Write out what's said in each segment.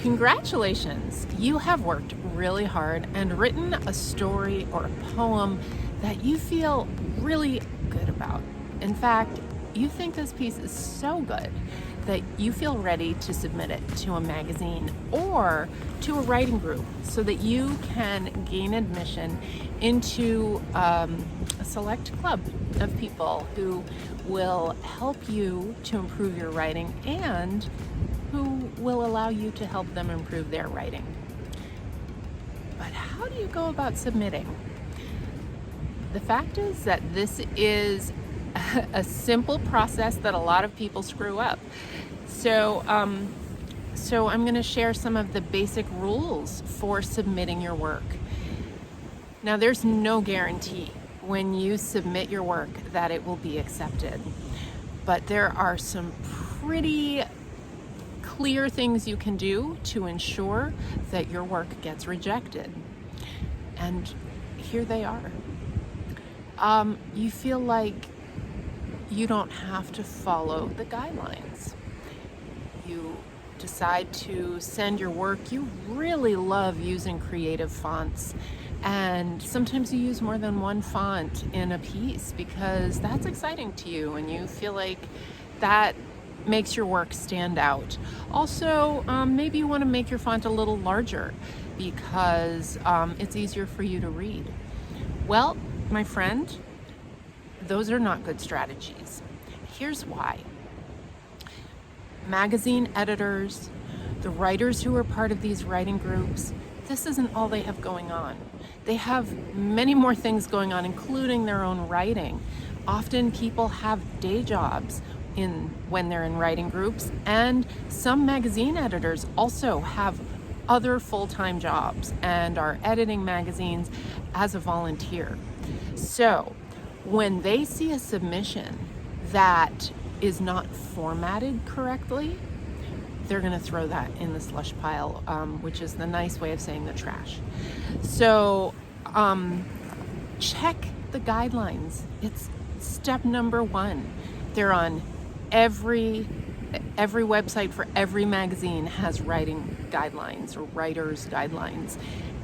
Congratulations! You have worked really hard and written a story or a poem that you feel really good about. In fact, you think this piece is so good that you feel ready to submit it to a magazine or to a writing group so that you can gain admission into a select club of people who will help you to improve your writing and who will allow you to help them improve their writing. But how do you go about submitting? The fact is that this is a simple process that a lot of people screw up. So I'm going to share some of the basic rules for submitting your work. Now, there's no guarantee when you submit your work that it will be accepted, but there are some pretty clear things you can do to ensure that your work gets rejected. And here they are. You feel like you don't have to follow the guidelines. You decide to send your work. You really love using creative fonts, and sometimes you use more than one font in a piece because that's exciting to you and you feel like that makes your work stand out. Also, maybe you want to make your font a little larger because it's easier for you to read. Well, my friend, those are not good strategies. Here's why. Magazine editors, the writers who are part of these writing groups, this isn't all they have going on. They have many more things going on, including their own writing. Often people have day jobs when they're in writing groups, and some magazine editors also have other full-time jobs and are editing magazines as a volunteer. So when they see a submission that is not formatted correctly, they're going to throw that in the slush pile, which is the nice way of saying the trash. So check the guidelines. It's step number one. They're on every website for every magazine has writing guidelines or writer's guidelines.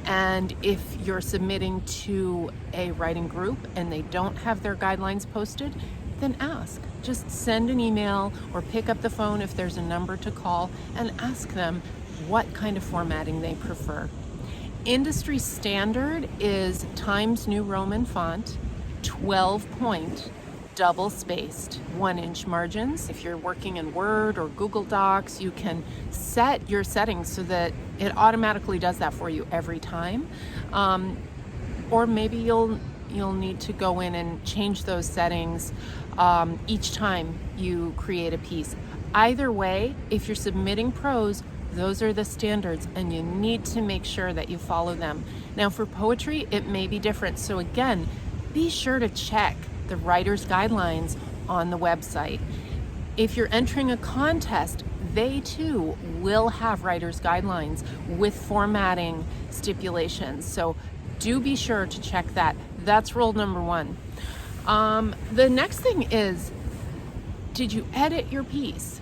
And if you're submitting to a writing group and they don't have their guidelines posted, then ask. Just send an email or pick up the phone if there's a number to call and ask them what kind of formatting they prefer. Industry standard is Times New Roman font, 12-point, double-spaced, 1-inch margins. If you're working in Word or Google Docs, you can set your settings so that it automatically does that for you every time. Or maybe you'll need to go in and change those settings each time you create a piece. Either way, if you're submitting prose, those are the standards and you need to make sure that you follow them. Now for poetry, it may be different. So again, be sure to check the writer's guidelines on the website. If you're entering a contest, they too will have writer's guidelines with formatting stipulations. So do be sure to check that. That's rule number one. The next thing is, did you edit your piece?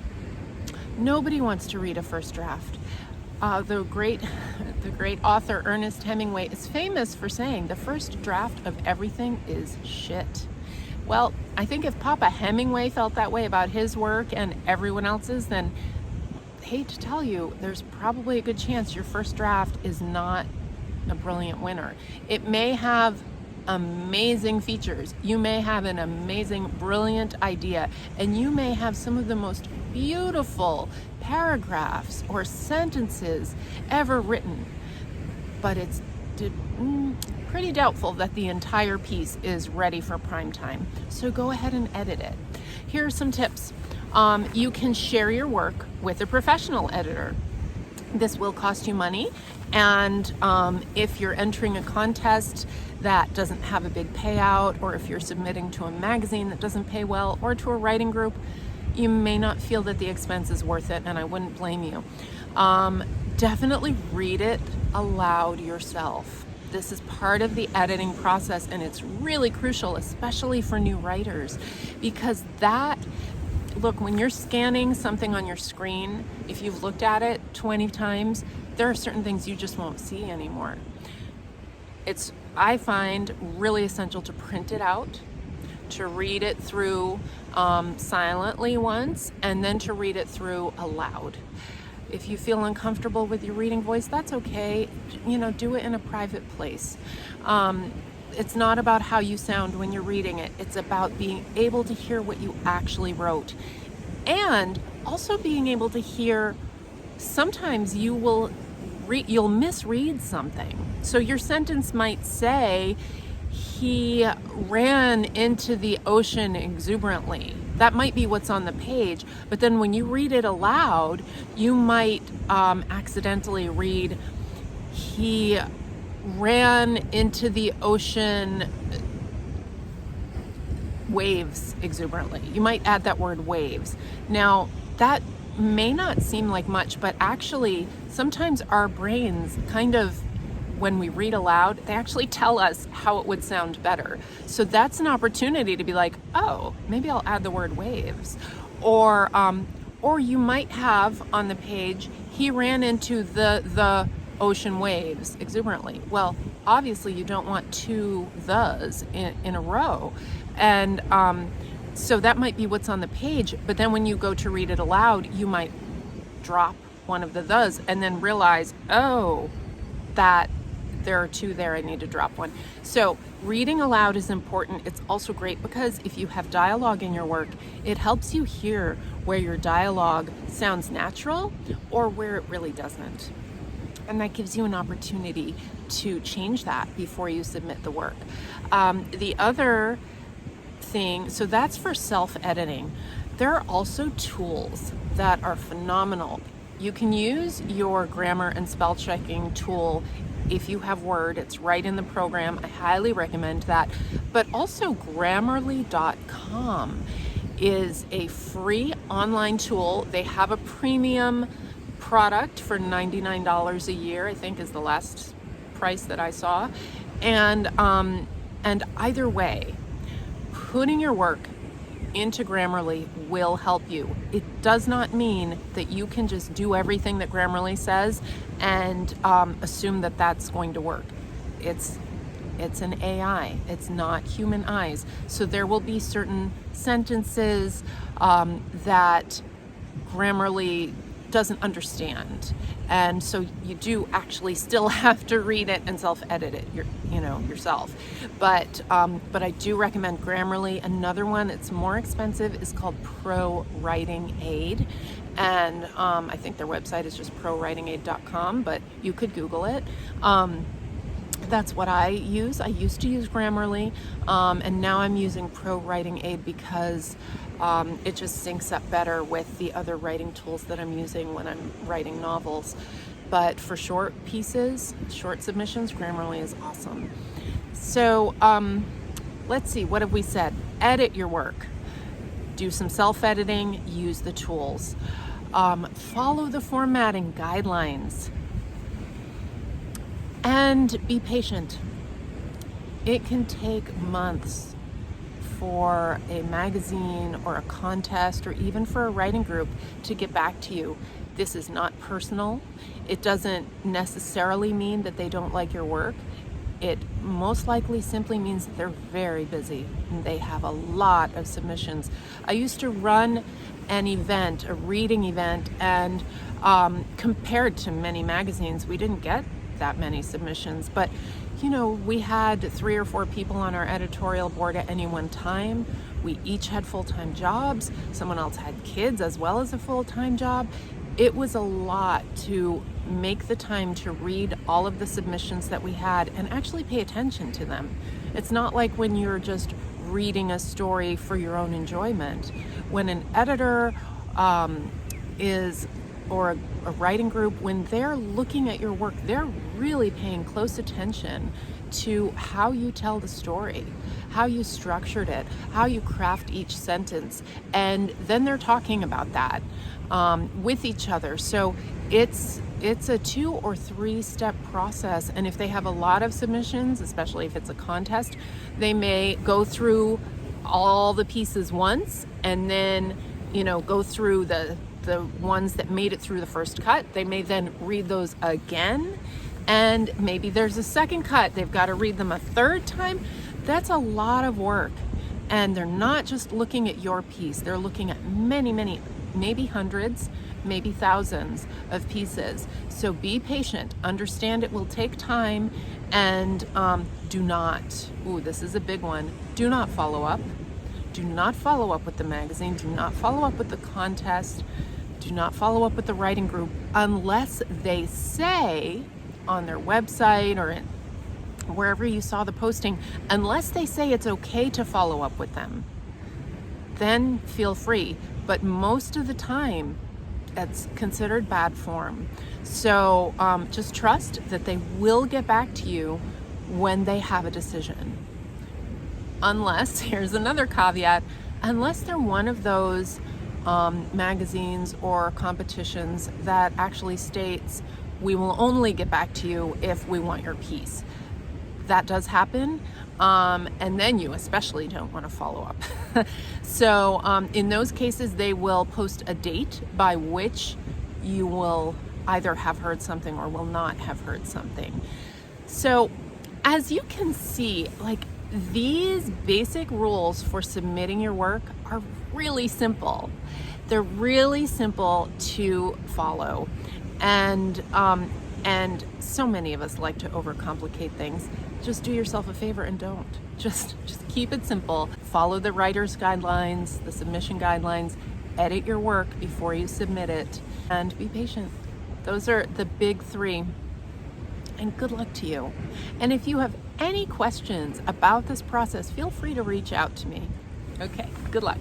Nobody wants to read a first draft. The great author Ernest Hemingway is famous for saying the first draft of everything is shit. Well, I think if Papa Hemingway felt that way about his work and everyone else's, then I hate to tell you, there's probably a good chance your first draft is not a brilliant winner. It may have amazing features. You may have an amazing, brilliant idea, and you may have some of the most beautiful paragraphs or sentences ever written, but it's pretty doubtful that the entire piece is ready for prime time. So go ahead and edit it. Here are some tips. You can share your work with a professional editor. This will cost you money, and if you're entering a contest that doesn't have a big payout, or if you're submitting to a magazine that doesn't pay well, or to a writing group, you may not feel that the expense is worth it, and I wouldn't blame you. Definitely read it aloud yourself. This is part of the editing process, and it's really crucial, especially for new writers, because that look, when you're scanning something on your screen, if you've looked at it 20 times, there are certain things you just won't see anymore. It's, I find, really essential to print it out, to read it through silently once, and then to read it through aloud. If you feel uncomfortable with your reading voice, that's okay. You know, do it in a private place. It's not about how you sound when you're reading it. It's about being able to hear what you actually wrote. And also being able to hear, sometimes you'll misread something. So your sentence might say, he ran into the ocean exuberantly. That might be what's on the page, but then when you read it aloud, you might accidentally read, he ran into the ocean waves exuberantly. You might add that word waves. Now, that may not seem like much, but actually sometimes our brains kind of, when we read aloud, they actually tell us how it would sound better. So that's an opportunity to be like, oh, maybe I'll add the word waves. Or you might have on the page, he ran into the ocean waves exuberantly. Well, obviously you don't want two thes in a row. And so that might be what's on the page, but then when you go to read it aloud, you might drop one of the thes and then realize, oh, that there are two there, I need to drop one. So reading aloud is important. It's also great because if you have dialogue in your work, it helps you hear where your dialogue sounds natural or where it really doesn't. And that gives you an opportunity to change that before you submit the work. The other thing, so that's for self-editing. There are also tools that are phenomenal. You can use your grammar and spell checking tool if you have Word. It's right in the program. I highly recommend that. But also Grammarly.com is a free online tool. They have a premium product for $99 a year, I think is the last price that I saw. And either way, putting your work into Grammarly will help you. It does not mean that you can just do everything that Grammarly says and assume that that's going to work. It's an AI. It's not human eyes. So there will be certain sentences that Grammarly doesn't understand. And so you do actually still have to read it and self-edit it yourself. But I do recommend Grammarly. Another one, it's more expensive, is called Pro Writing Aid. And I think their website is just prowritingaid.com, but you could Google it. That's what I use. I used to use Grammarly, and now I'm using Pro Writing Aid because it just syncs up better with the other writing tools that I'm using when I'm writing novels. But for short pieces, short submissions, Grammarly is awesome. So let's see, what have we said? Edit your work. Do some self-editing, use the tools. Follow the formatting guidelines. And be patient. It can take months for a magazine or a contest or even for a writing group to get back to you. This is not personal. It doesn't necessarily mean that they don't like your work. It most likely simply means that they're very busy and they have a lot of submissions. I used to run an event, a reading event, and compared to many magazines, we didn't get that many submissions, but we had 3 or 4 people on our editorial board at any one time. We each had full-time jobs. Someone else had kids as well as a full-time job. It was a lot to make the time to read all of the submissions that we had and actually pay attention to them. It's not like when you're just reading a story for your own enjoyment. When an editor or a writing group, when they're looking at your work, they're really paying close attention to how you tell the story, how you structured it, how you craft each sentence, and then they're talking about that with each other. So it's a 2 or 3 step process, and if they have a lot of submissions, especially if it's a contest, they may go through all the pieces once and then go through the ones that made it through the first cut. They may then read those again, and maybe there's a second cut. They've got to read them a third time. That's a lot of work. And they're not just looking at your piece. They're looking at many, maybe hundreds, maybe thousands of pieces. So be patient. Understand it will take time, and do not, this is a big one, do not follow up. Do not follow up with the magazine. Do not follow up with the contest. Do not follow up with the writing group unless they say on their website or wherever you saw the posting, unless they say it's okay to follow up with them, then feel free. But most of the time, it's considered bad form. So just trust that they will get back to you when they have a decision. Unless, here's another caveat, unless they're one of those magazines or competitions that actually states, we will only get back to you if we want your piece. That does happen, and then you especially don't want to follow up. So in those cases, they will post a date by which you will either have heard something or will not have heard something. So as you can see, these basic rules for submitting your work are really simple. They're really simple to follow. And so many of us like to overcomplicate things. Just do yourself a favor and don't. Just keep it simple. Follow the writer's guidelines, the submission guidelines, edit your work before you submit it, and be patient. Those are the big three. And good luck to you. And if you have any questions about this process, feel free to reach out to me. Okay, good luck.